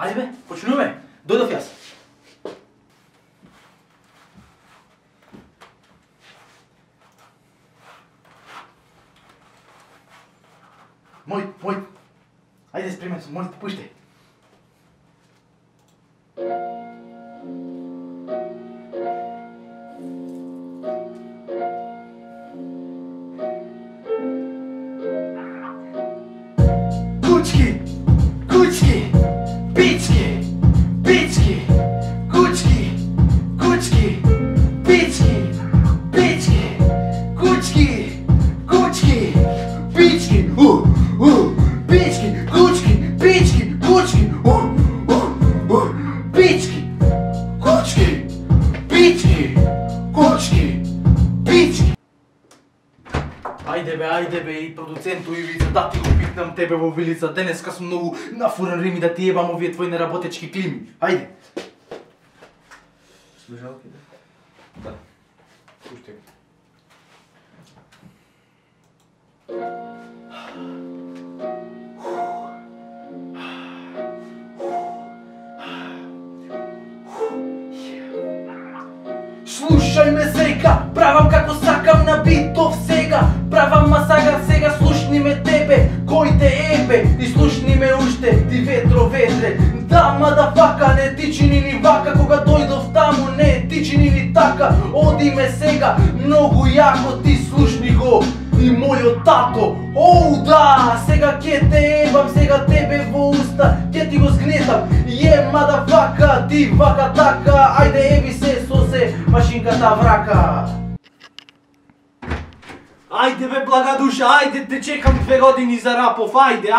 Ajde be, počnujme. Doj do fjasa. Moj. Ajde, spremaj se, moj, puštaj. Kučki, pički, kučki, pički, kučki, pički, pički, kučki, pički, kučki, pički. Ajde be, и продуценту Ивица, да ти го пикнам тебе во вилица, денеска сум многу нафурен рими да ти ебам овие твои неработечки клими. Ајде. Слушалки, да? Да. Пуште го. Слушај ме сега, правам како сакам на битов сега. Правам масага сега, слушни ме тебе, кој те ебе, и слушни ме уште, ти ветро ветре. Да, мадафака, не ти чини ни вака, кога дојдов таму, не ти чини ни така. Оди ме сега, многу јако, ти слушни го, и мојот тато. Оу да, сега ке те ебам, сега тебе во уста, ке ти го сгнетам. Мадафака, ти вака така, ајде еби се со се, машинката врака. Ајде бе, блага душа, ајде, те чекам 2 години за рапов, ајде.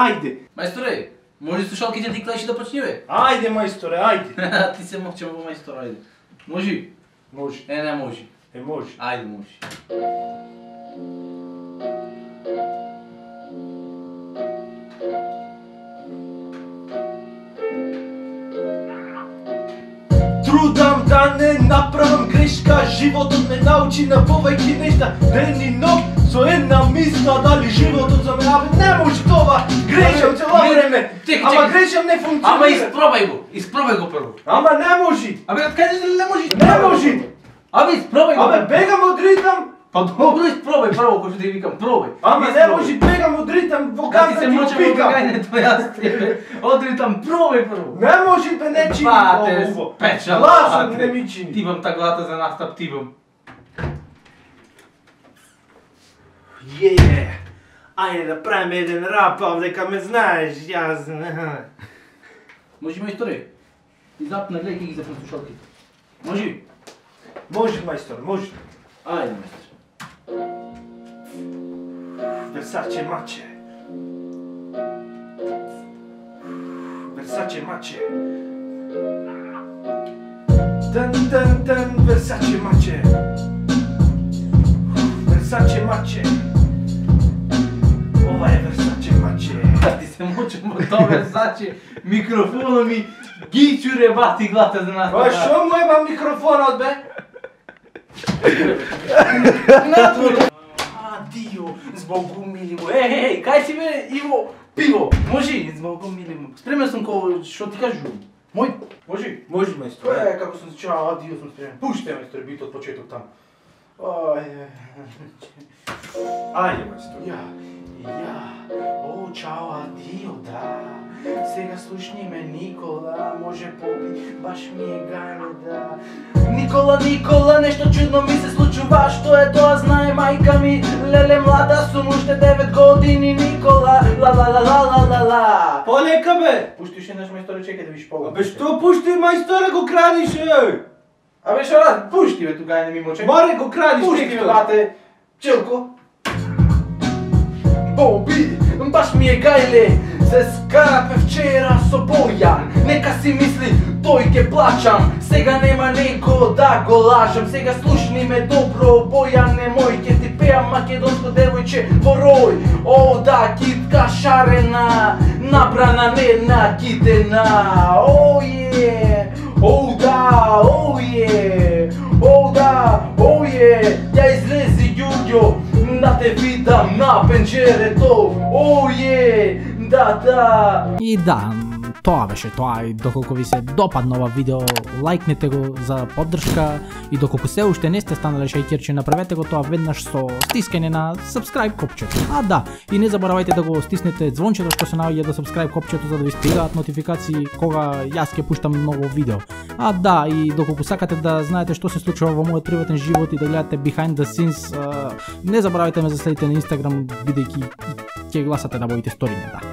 Мајсторе, може слушалките ти клајши да почни бе? Ајде, мајсторе, ајде. Ти се мовчам во мајстор, ајде. Можи? Може. Не може. Може. Ајде, може. Трудам да не направам грешка, животот ме научи на повеќе нешта. Ден и ног со една мисла, дали животот за мене, не може това, грешам цело време. Ама грешам не функционира. Ама испробај го прво. Ама не може. Абе, откаде ли не може? Не може. Абе, испробај го. Абе, бегам од ритам. Па добро, испробај прво, кој што ти викам, пробај. Ама не може, бегам од ритам, во газа ти го Ти се пикам. мочам во гајнето, јас тебе. Од ритам, пробај прво. Не може, бе, не чини ово. Печа, Лажат не ми чини. Тибам таглата за настап, тибам. Ајде да правим еден рапав, дека ме знаеш, јас... Може мајсторе? И запна гледај ке ги запна слушалките. Може? Може, мајстор, може. Ајде, мајстор. Versace mače. Versace mače. Versace mače. Versace mače. Ова е Versace mače. Да ти се мочам од тоа Versace, микрофонот ми ги чуре глата за нас. Ова шо му еба микрофонот, бе? Адио, збогу мили му. Еј, кај си бе, Иво? Пиво. Може, збогу мили му. Спремен сум кој што ти кажу. Мој, може? Може, мајстор. Како сум се чуа, адио сум спремен. Пуште мајстор бит од почеток таму. Ајде, мајстор. О, чао, адио, да. Сега слушни ме, Никола, може попи, баш ми е гајле, да. Никола, нешто чудно ми се случува, што е тоа, знае мајка ми. Леле, млада сум, уште 9 години, Никола, ла. Полека, бе! Пушти уште еднаш, мајсторе, чекај да виш погод. Абе, што пушти, мајсторе, го крадиш, еј? Абе, шо рад, пушти бе тука, не ми моче. Море го крадиш, Пушти бе, бате, Челко. Боби, баш ми е гајле, се скарапе вчера со Бојан. Нека си мисли, тој ке плачам, сега нема него да го лажам. Сега слушни ме добро, Бојан е мој, ке ти пеам македонско девојче во рој. О да, китка шарена, набрана не накитена. О да, ја излези Јуѓо, да те видам на пенџерето. Да. И да, Тоа беше тоа, и доколку ви се допадна ова видео, лајкнете го за поддршка, и доколку се уште не сте станале шејкерче, направете го тоа веднаш со стискање на subscribe копчето. А да, и не заборавајте да го стиснете звончето што се наоѓа до subscribe копчето за да ви стигаат нотификации кога јас ќе пуштам ново видео. А да, и доколку сакате да знаете што се случува во мојот приватен живот и да гледате behind the scenes, не заборавајте ме да следите на Instagram, бидејќи ќе гласате на моите сториња, да.